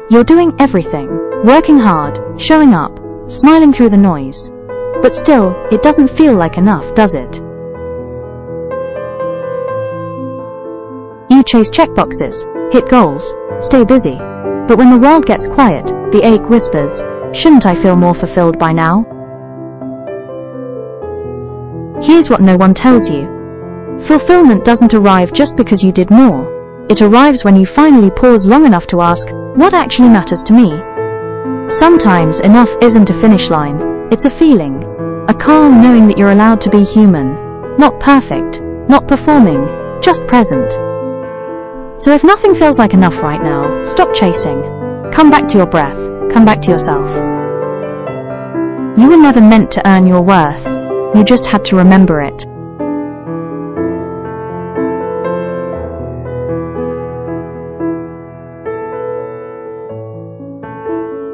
You're doing everything, working hard, showing up, smiling through the noise. But still, it doesn't feel like enough, does it? You chase checkboxes, hit goals, stay busy. But when the world gets quiet, the ache whispers, shouldn't I feel more fulfilled by now? Here's what no one tells you. Fulfillment doesn't arrive just because you did more. It arrives when you finally pause long enough to ask, what actually matters to me? Sometimes enough isn't a finish line, it's a feeling. A calm knowing that you're allowed to be human. Not perfect, not performing, just present. So if nothing feels like enough right now, stop chasing. Come back to your breath, come back to yourself. You were never meant to earn your worth. You just had to remember it.